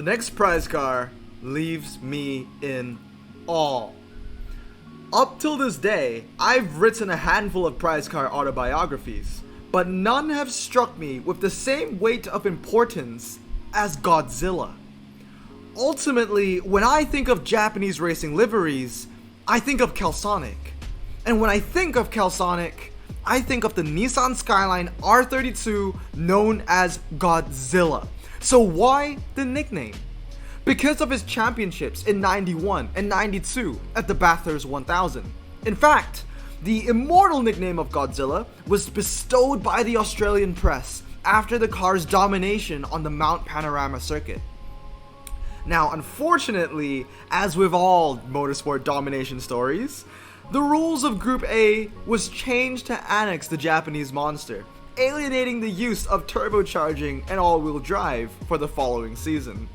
next prize car leaves me in awe. Up till this day, I've written a handful of prize car autobiographies, but none have struck me with the same weight of importance as Godzilla. Ultimately, when I think of Japanese racing liveries, I think of Celsonic. And when I think of Celsonic, I think of the Nissan Skyline R32 known as Godzilla. So why the nickname? Because of his championships in 91 and 92 at the Bathurst 1000. In fact, the immortal nickname of Godzilla was bestowed by the Australian press after the car's domination on the Mount Panorama circuit. Now, unfortunately, as with all motorsport domination stories, the rules of Group A was changed to annex the Japanese monster, alienating the use of turbocharging and all-wheel drive for the following season.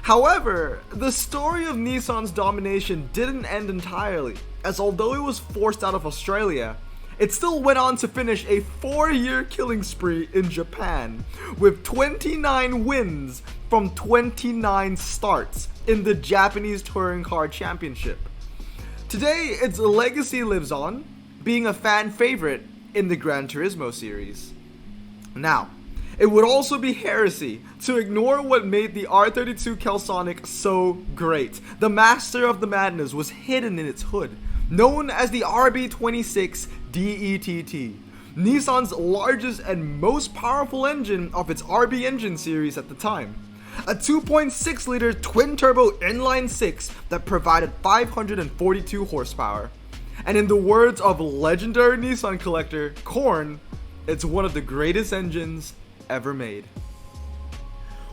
However, the story of Nissan's domination didn't end entirely, as although it was forced out of Australia, it still went on to finish a 4-year killing spree in Japan, with 29 wins from 29 starts in the Japanese Touring Car Championship. Today, its legacy lives on, being a fan favorite in the Gran Turismo series. Now, it would also be heresy to ignore what made the R32 Celsonic so great. The master of the madness was hidden in its hood, known as the RB26 DETT, Nissan's largest and most powerful engine of its RB engine series at the time. A 2.6 liter twin turbo inline 6 that provided 542 horsepower. And in the words of legendary Nissan collector Korn, it's one of the greatest engines ever made.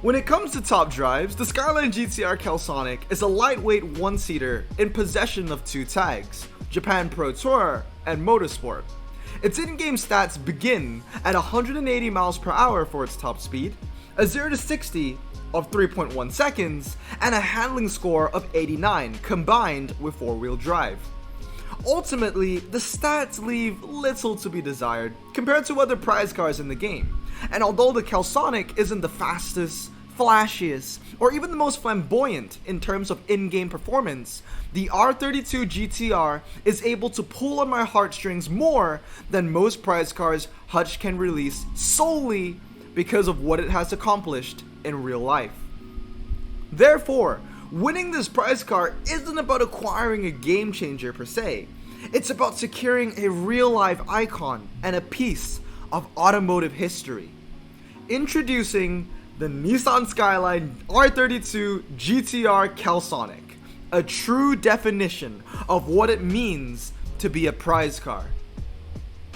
When it comes to top drives, the Skyline GTR Celsonic is a lightweight one-seater in possession of 2 tags, Japan Pro Tour and Motorsport. Its in-game stats begin at 180 miles per hour for its top speed, a 0 to 60 of 3.1 seconds, and a handling score of 89 combined with 4-wheel drive. Ultimately, the stats leave little to be desired compared to other prize cars in the game, and although the Celsonic isn't the fastest, flashiest, or even the most flamboyant in terms of in-game performance, the R32 GTR is able to pull on my heartstrings more than most prize cars Hutch can release solely because of what it has accomplished in real life. Therefore, winning this prize car isn't about acquiring a game changer per se. It's about securing a real life icon and a piece of automotive history. Introducing the Nissan Skyline R32 GTR Celsonic, a true definition of what it means to be a prize car.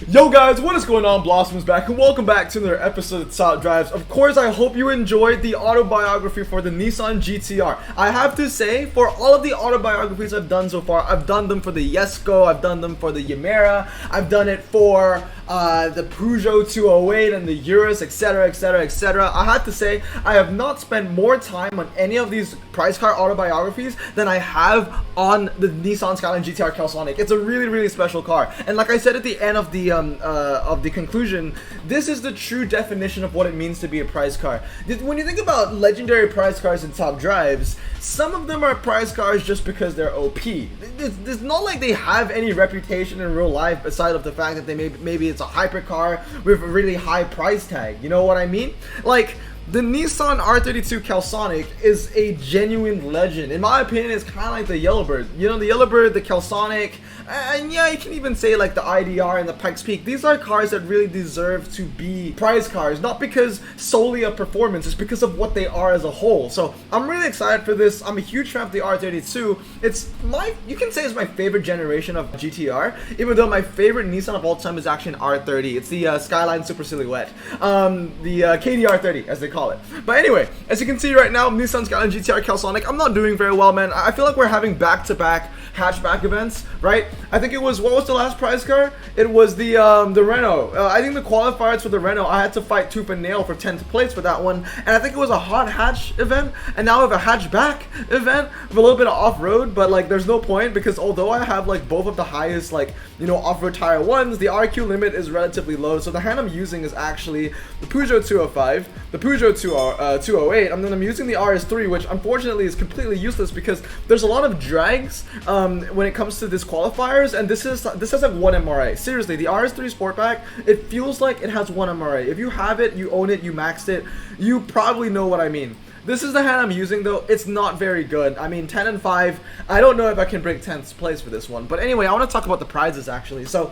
Yo guys, what is going on? Blossom's back and welcome back to another episode of Top Drives. Of course, I hope you enjoyed the autobiography for the Nissan GTR. I have to say, for all of the autobiographies I've done so far, I've done them for the Jesko, I've done them for the Yamera, I've done it for the Peugeot 208 and the Urus, etc, etc, etc. I have to say, I have not spent more time on any of these prize car autobiographies than I have on the Nissan Skyline GTR Celsonic. It's a really, really special car. And like I said at the end of the conclusion, this is the true definition of what it means to be a prize car. When you think about legendary prize cars and top drives, some of them are prize cars just because they're OP. It's not like they have any reputation in real life aside of the fact that they maybe it's a hypercar with a really high price tag. You know what I mean? Like, the Nissan R32 Celsonic is a genuine legend. In my opinion, it's kind of like the Yellowbird. You know, the Yellowbird, the Celsonic, and yeah, you can even say like the IDR and the Pikes Peak. These are cars that really deserve to be prize cars, not because solely of performance, it's because of what they are as a whole. So I'm really excited for this. I'm a huge fan of the R32. You can say it's my favorite generation of GTR, even though my favorite Nissan of all time is actually an R30. It's the Skyline Super Silhouette, the KDR30 as they call it. But anyway, as you can see right now, Nissan Skyline GTR Celsonic, I'm not doing very well, man. I feel like we're having back-to-back hatchback events, right? I think it was, what was the last prize car? It was the Renault. I think the qualifiers for the Renault, I had to fight tooth and nail for 10th place for that one, and I think it was a hot hatch event, and now we have a hatchback event with a little bit of off-road, but like there's no point, because although I have like both of the highest, like, you know, off-road tire ones, the RQ limit is relatively low, so the hand I'm using is actually the Peugeot 205, the Peugeot 208, and then I'm using the RS3, which unfortunately is completely useless because there's a lot of drags when it comes to disqualifiers, and this has like 1 MRA. Seriously, the RS3 Sportback, it feels like it has 1 MRA. If you have it, you own it, you maxed it, you probably know what I mean. This is the hand I'm using though. It's not very good. I mean, 10 and 5. I don't know if I can break 10th place for this one. But anyway, I want to talk about the prizes actually. So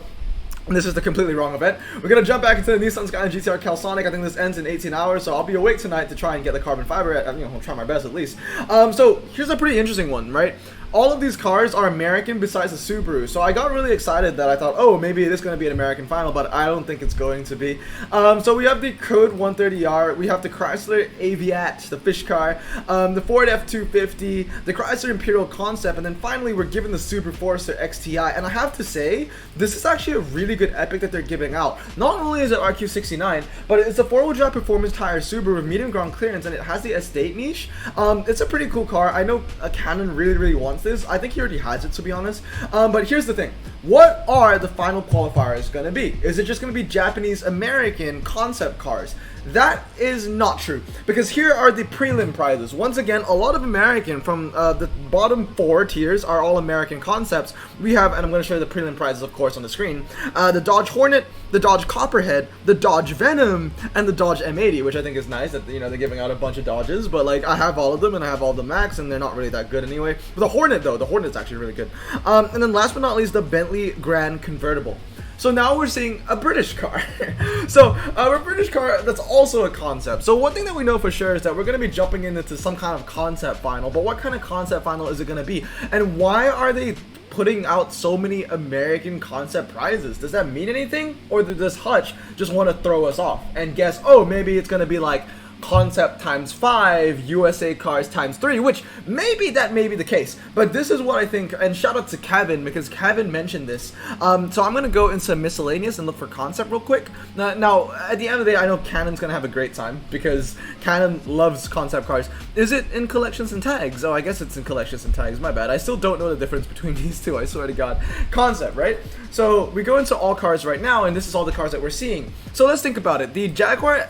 this is the completely wrong event. We're going to jump back into the Nissan Skyline GTR Celsonic. I think this ends in 18 hours, so I'll be awake tonight to try and get the carbon fiber. You know, I'll try my best at least. So here's a pretty interesting one, right? All of these cars are American besides the Subaru, so I got really excited that I thought, oh, maybe it is going to be an American final, but I don't think it's going to be. So we have the Code 130R, we have the Chrysler Aviat, the fish car, the Ford F250, the Chrysler Imperial Concept, and then finally we're given the Subaru Forester XTI, and I have to say, this is actually a really good epic that they're giving out. Not only is it RQ69, but it's a 4-wheel drive performance tire Subaru with medium ground clearance, and it has the estate niche. It's a pretty cool car. I know Canon really wants this. I think he already has it, to be honest. But here's the thing. What are the final qualifiers going to be? Is it just going to be Japanese American concept cars? That is not true, because here are the prelim prizes. Once again, a lot of American from the bottom 4 tiers are all American concepts. We have, and I'm going to show you the prelim prizes, of course, on the screen, the Dodge Hornet, the Dodge Copperhead, the Dodge Venom, and the Dodge M80, which I think is nice that, you know, they're giving out a bunch of Dodges, but like I have all of them and I have all the Max, and they're not really that good anyway. But the Hornet though, the Hornet's actually really good. And then last but not least, the Bentley Grand Convertible. So now we're seeing a British car. So a British car that's also a concept. So one thing that we know for sure is that we're going to be jumping into some kind of concept final. But what kind of concept final is it going to be? And why are they putting out so many American concept prizes? Does that mean anything? Or does Hutch just want to throw us off and guess, oh, maybe it's going to be like concept times 5, USA cars times 3, which maybe that may be the case, but this is what I think. And shout out to Kevin, because Kevin mentioned this. So I'm gonna go into miscellaneous and look for concept real quick. Now at the end of the day, I know Canon's gonna have a great time because Canon loves concept cars. Is it in collections and tags? Oh, I guess it's in collections and tags, my bad. I still don't know the difference between these two, I swear to God. Concept, right? So we go into all cars right now, and this is all the cars that we're seeing. So let's think about it. The Jaguar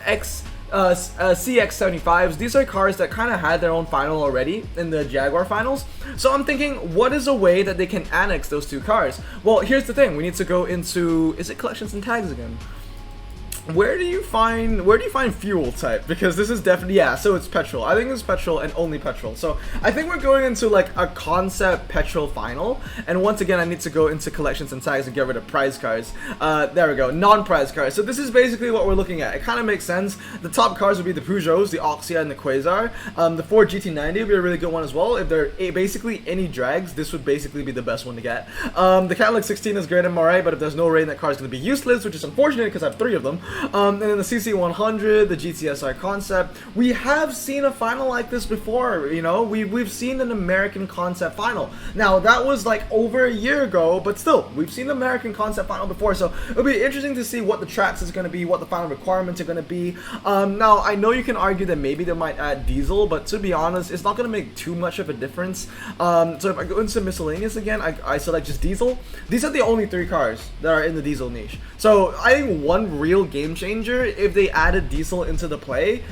CX-75s, these are cars that kind of had their own final already in the Jaguar finals. So I'm thinking, what is a way that they can annex those two cars? Well, here's the thing. We need to go into, is it collections and tags again? Where do you find fuel type? Because this is definitely, yeah, so it's petrol. I think it's petrol and only petrol. So I think we're going into like a concept petrol final. And once again, I need to go into collections and tags and get rid of prize cars. There we go, non-prize cars. So this is basically what we're looking at. It kind of makes sense. The top cars would be the Peugeots, the Oxia, and the Quasar. The Ford GT90 would be a really good one as well. If there are basically any drags, this would basically be the best one to get. The Cadillac 16 is great MRA, but if there's no rain, that car is going to be useless, which is unfortunate because I have 3 of them. And then the CC100, the GTSR concept. We have seen a final like this before, you know. We've seen an American concept final. Now, that was like over a year ago, but still, we've seen an American concept final before. So it'll be interesting to see what the tracks is going to be, what the final requirements are going to be. Now, I know you can argue that maybe they might add diesel, but to be honest, it's not going to make too much of a difference. So if I go into miscellaneous again, I select just diesel. These are the only 3 cars that are in the diesel niche. So I think one real game changer if they added diesel into the play,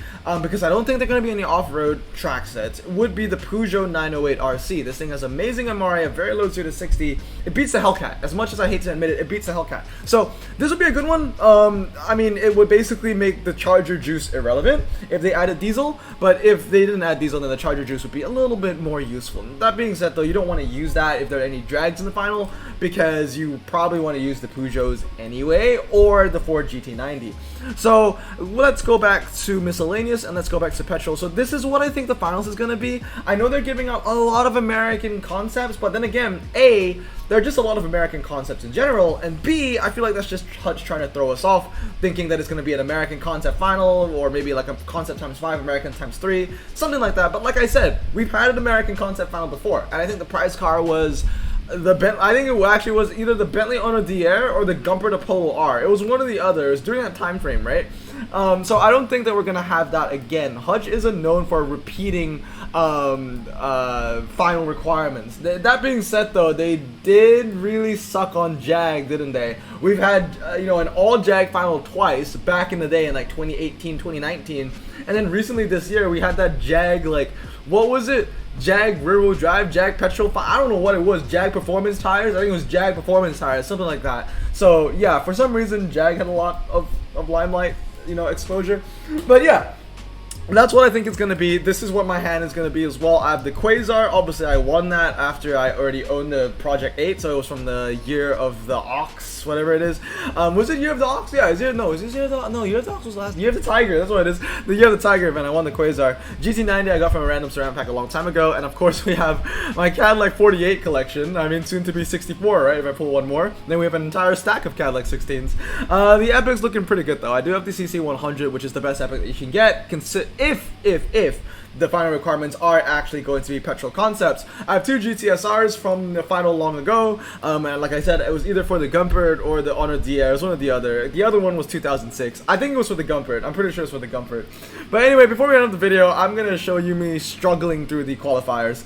because I don't think they're going to be any off-road track sets, would be the Peugeot 908 RC. This thing has amazing MRA, a very low 0 to 60. It beats the Hellcat. As much as I hate to admit it, it beats the Hellcat. So this would be a good one. I mean, it would basically make the Charger juice irrelevant if they added diesel, but if they didn't add diesel, then the Charger juice would be a little bit more useful. That being said, though, you don't want to use that if there are any drags in the final, because you probably want to use the Peugeots anyway, or the Ford GT90. So let's go back to miscellaneous and let's go back to petrol. So this is what I think the finals is going to be. I know they're giving out a lot of American concepts, but then again, A, there are just a lot of American concepts in general, and B, I feel like that's just Hutch trying to throw us off, thinking that it's going to be an American concept final, or maybe like a concept times 5, American times 3, something like that. But like I said, we've had an American concept final before, and I think the prize car was I think it actually was either the Bentley Honor DR or the Gumpert Apollo R. It was one or the other. It was during that time frame, right? So I don't think that we're gonna have that again. Hutch isn't known for repeating final requirements. That being said, though, they did really suck on Jag, didn't they? We've had an all Jag final twice back in the day in like 2018, 2019, and then recently this year we had that Jag, like, what was it? Jag rear-wheel drive, Jag petrol. I don't know what it was. Jag performance tires. I think it was Jag performance tires, something like that. So yeah, for some reason Jag had a lot of limelight, exposure. But yeah, that's what I think it's going to be. This is what my hand is going to be as well. I have the Quasar. Obviously, I won that after I already owned the Project 8, so it was from the Year of the Ox, whatever it is. Was it Year of the Ox? Yeah, Year of the Ox was last. Year of the Tiger, that's what it is. The Year of the Tiger event, I won the Quasar. GT90 I got from a random ceramic pack a long time ago, and of course we have my Cadillac 48 collection. I mean, soon to be 64, right, if I pull one more. Then we have an entire stack of Cadillac 16s. The Epic's looking pretty good, though. I do have the CC100, which is the best Epic that you can get, if the final requirements are actually going to be petrol concepts. I have two GTSRs from the final long ago, and like I said, it was either for the Gumpert or the Honor DR. It was one or the other. The other one was 2006. I think it was for the Gumpert. I'm pretty sure it's for the Gumpert. But anyway, before we end up the video, I'm going to show you me struggling through the qualifiers.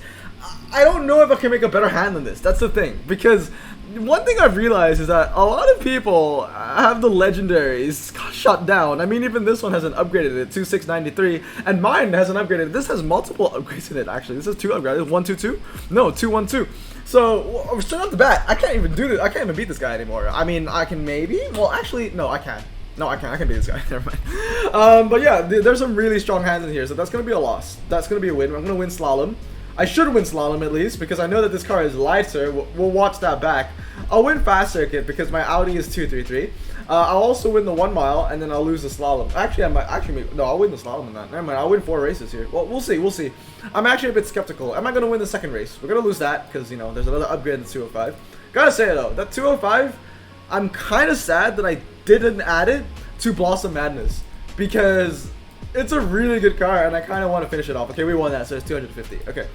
I don't know if I can make a better hand than this. That's the thing, because one thing I've realized is that a lot of people have the legendaries shut down. I mean, even this one hasn't upgraded it to 693, and mine hasn't upgraded. This has multiple upgrades in it, actually. This is 2 upgrades. 122? No, 212. So, straight off the bat, I can't even do this. I can't even beat this guy anymore. I mean, I can maybe? Well, actually, no, I can't. No, I can't. I can beat this guy. Never mind. But yeah, there's some really strong hands in here, so that's going to be a loss. That's going to be a win. I'm going to win Slalom. I should win Slalom at least, because I know that this car is lighter. We'll watch that back. I'll win Fast Circuit because my Audi is 233. I'll also win the 1 mile, and then I'll lose the Slalom. Actually, I'll win the Slalom in that. Never mind, I'll win 4 races here. Well, we'll see. I'm actually a bit skeptical. Am I going to win the second race? We're going to lose that because, there's another upgrade in the 205. Gotta say, though, that 205, I'm kind of sad that I didn't add it to Blossom Madness, because it's a really good car, and I kind of want to finish it off. Okay, we won that, so it's 250. Okay.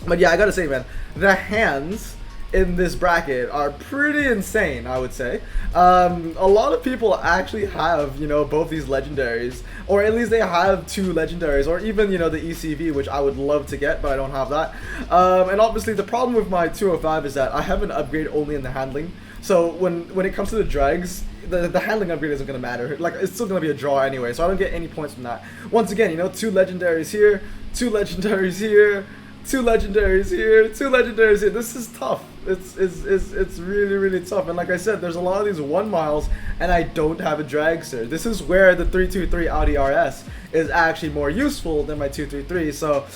But yeah, I gotta say, man, the hands in this bracket are pretty insane, I would say. A lot of people actually have, both these legendaries, or at least they have 2 legendaries, or even, the ECV, which I would love to get, but I don't have that. And obviously, the problem with my 205 is that I have an upgrade only in the handling. So when it comes to the drags, the handling upgrade isn't going to matter. Like, it's still going to be a draw anyway, so I don't get any points from that. Once again, 2 legendaries here, 2 legendaries here, 2 legendaries here, 2 legendaries here. This is tough. It's really, really tough. And like I said, there's a lot of these 1 miles, and I don't have a dragster. This is where the 323 Audi RS is actually more useful than my 233. So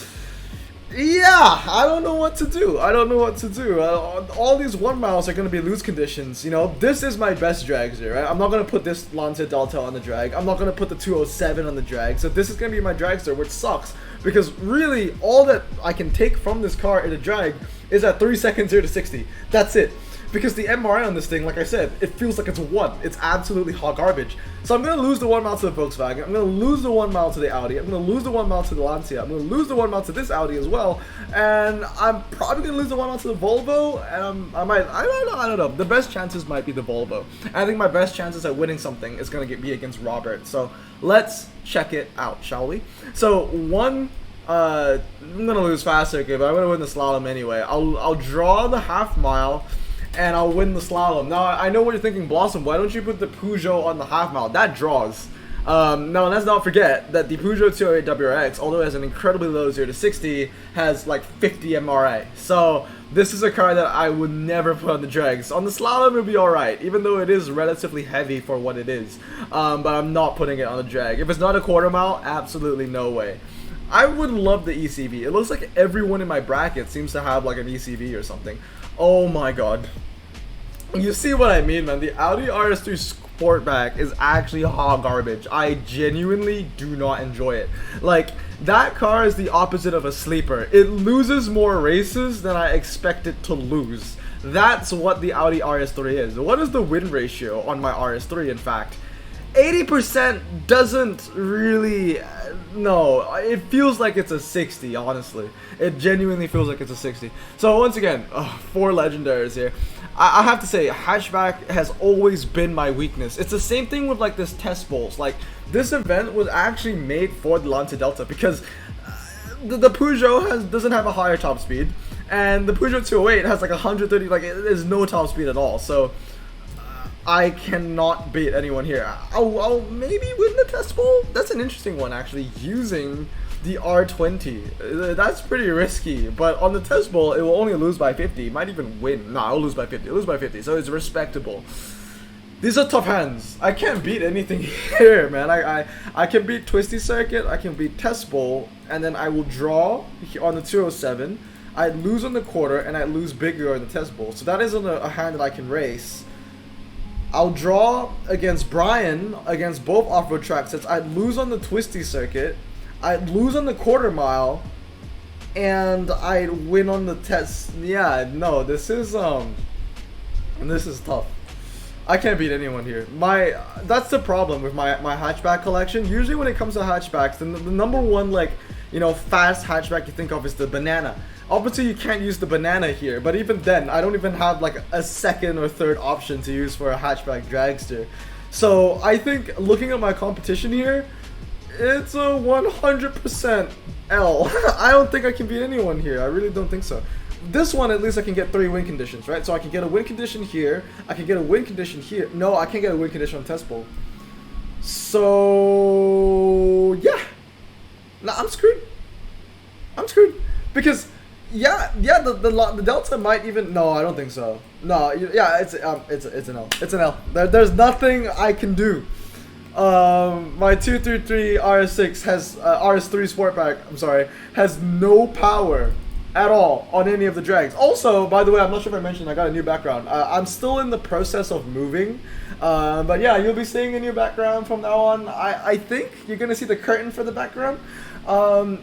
yeah, I don't know what to do. All these 1 miles are going to be loose conditions. This is my best dragster, right? I'm not going to put this Lancia Delta on the drag. I'm not going to put the 207 on the drag. So this is going to be my dragster, which sucks, because really all that I can take from this car in a drag is at 3 seconds 0 to 60. That's it. Because the MRI on this thing, like I said, it feels like it's 1. It's absolutely hot garbage. So I'm going to lose the 1 mile to the Volkswagen. I'm going to lose the 1 mile to the Audi. I'm going to lose the 1 mile to the Lancia. I'm going to lose the 1 mile to this Audi as well. And I'm probably going to lose the 1 mile to the Volvo. And I don't know. The best chances might be the Volvo. And I think my best chances at winning something is going to be against Robert. So let's check it out, shall we? So I'm going to lose Fast Circuit, but I'm going to win the Slalom anyway. I'll draw the half mile, and I'll win the Slalom. Now, I know what you're thinking, Blossom, why don't you put the Peugeot on the half mile? That draws. Now, let's not forget that the Peugeot 208 WRX, although it has an incredibly low 0 to 60, has like 50 MRA. So, this is a car that I would never put on the drags. On the Slalom, it'll be alright, even though it is relatively heavy for what it is. But I'm not putting it on the drag. If it's not a quarter mile, absolutely no way. I would love the ECV. It looks like everyone in my bracket seems to have like an ECV or something. Oh my god. You see what I mean, man? The Audi RS3 Sportback is actually hot garbage. I genuinely do not enjoy it. Like, that car is the opposite of a sleeper. It loses more races than I expect it to lose. That's what the Audi RS3 is. What is the win ratio on my RS3, in fact? 80% doesn't really, no, it feels like it's a 60, honestly. It genuinely feels like it's a 60. So once again, 4 legendaries here. I have to say, hatchback has always been my weakness. It's the same thing with like this test bowls. Like, this event was actually made for the Lancia Delta because the Peugeot doesn't have a higher top speed, and the Peugeot 208 has like 130, like there's no top speed at all. So I cannot beat anyone here. I'll maybe win the test bowl. That's an interesting one, actually, using the R20. That's pretty risky, but on the test bowl, it will only lose by 50. It might even win. No, I'll lose by 50. I'll lose by 50, so it's respectable. These are tough hands. I can't beat anything here, man. I can beat Twisty Circuit, I can beat Test Bowl, and then I will draw on the 207. I'd lose on the quarter, and I'd lose bigger on the Test Bowl. So that isn't a hand that I can race. I'll draw against Brian, against both off-road track sets. I'd lose on the Twisty Circuit. I'd lose on the quarter mile. And I'd win on the test. Yeah, no, this is tough. I can't beat anyone here. That's the problem with my hatchback collection. Usually when it comes to hatchbacks, the number one, like, you know, fast hatchback you think of is the banana. Obviously you can't use the banana here, but even then I don't even have like a second or third option to use for a hatchback dragster. So I think looking at my competition here, it's a 100% L. I don't think I can beat anyone here. I really don't think so. This one, at least I can get 3 win conditions, right? So I can get a win condition here. I can get a win condition here. No, I can't get a win condition on Test Bowl. So, yeah. Nah, I'm screwed. I'm screwed. Because, yeah, the Delta might even... No, I don't think so. No, yeah, it's an L. It's an L. There's nothing I can do. My 233 RS6 has... RS3 Sportback, I'm sorry, has no power at all on any of the drags. Also, by the way, I'm not sure if I mentioned I got a new background. I'm still in the process of moving, but yeah, you'll be seeing a new background from now on. I think you're gonna see the curtain for the background.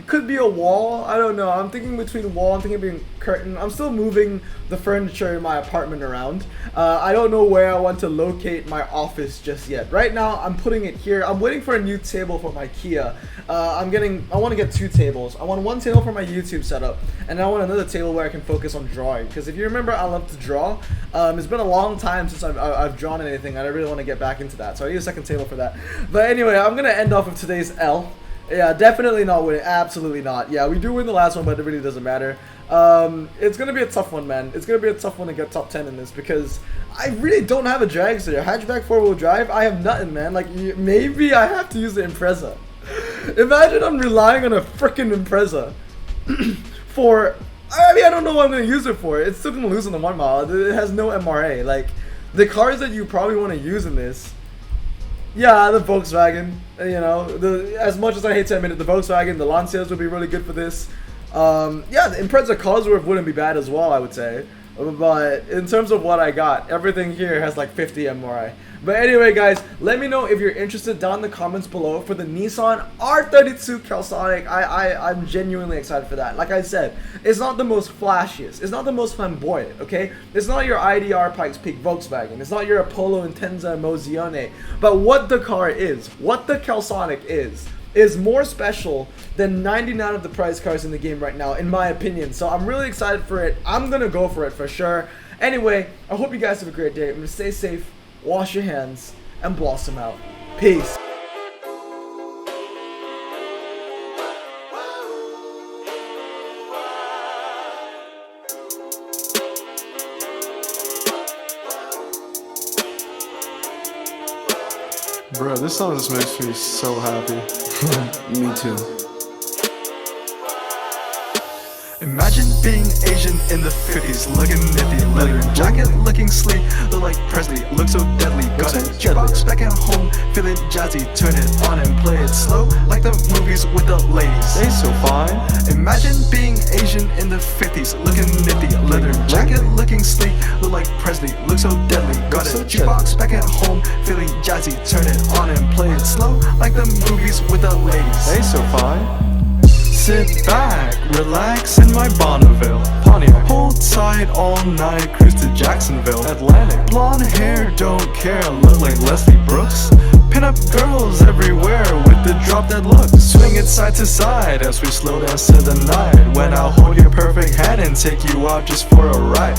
Could be a wall, I don't know. I'm thinking between wall, I'm thinking between curtain. I'm still moving the furniture in my apartment around. I don't know where I want to locate my office just yet. Right now, I'm putting it here. I'm waiting for a new table for my Kia. I want to get 2 tables. I want one table for my YouTube setup, and I want another table where I can focus on drawing. Because if you remember, I love to draw. It's been a long time since I've drawn anything, and I really want to get back into that. So I need a second table for that. But anyway, I'm going to end off with today's L. Yeah, definitely not winning. Absolutely not. Yeah, we do win the last one, but it really doesn't matter. It's going to be a tough one, man. It's going to be a tough one to get top 10 in this because I really don't have a dragster. Hatchback 4-wheel drive, I have nothing, man. Like, maybe I have to use the Impreza. Imagine I'm relying on a freaking Impreza for... I mean, I don't know what I'm going to use it for. It's still going to lose on the 1 mile. It has no MRA. Like, the cars that you probably want to use in this... Yeah, the Volkswagen, you know, as much as I hate to admit it, the Volkswagen, the Lancias would be really good for this. Yeah, the Impreza Cosworth wouldn't be bad as well, I would say. But in terms of what I got, everything here has like 50 MRI. But anyway, guys, let me know if you're interested down in the comments below for the Nissan R32 Celsonic. I'm genuinely excited for that. Like I said, it's not the most flashiest. It's not the most flamboyant, okay? It's not your IDR Pikes Peak Volkswagen. It's not your Apollo Intenza Mozione. But what the car is, what the Celsonic is more special than 99 of the prize cars in the game right now, in my opinion. So I'm really excited for it. I'm gonna go for it for sure. Anyway, I hope you guys have a great day. I'm gonna stay safe, wash your hands, and blossom out. Peace. Bro, this song just makes me so happy. Me too. Imagine being Asian in the 50s, looking nifty, leather jacket, looking sleek, look like Presley, look so deadly. Got a jukebox back at home, feeling jazzy, turn it on and play it slow, like the movies with the ladies. They so fine. Imagine being Asian in the 50s, looking nifty, leather jacket, looking sleek, look like Presley, look so deadly. Got a jukebox back at home, feeling jazzy, turn it on and play it slow, like the movies with the ladies. They so fine. Sit back, relax in my Bonneville Pontiac. Hold tight all night, cruise to Jacksonville Atlantic. Blonde hair, don't care, look like Leslie Brooks. Pin-up girls everywhere with the drop dead look, swing it side to side as we slow dance to the night. When I'll hold your perfect hand and take you out just for a ride.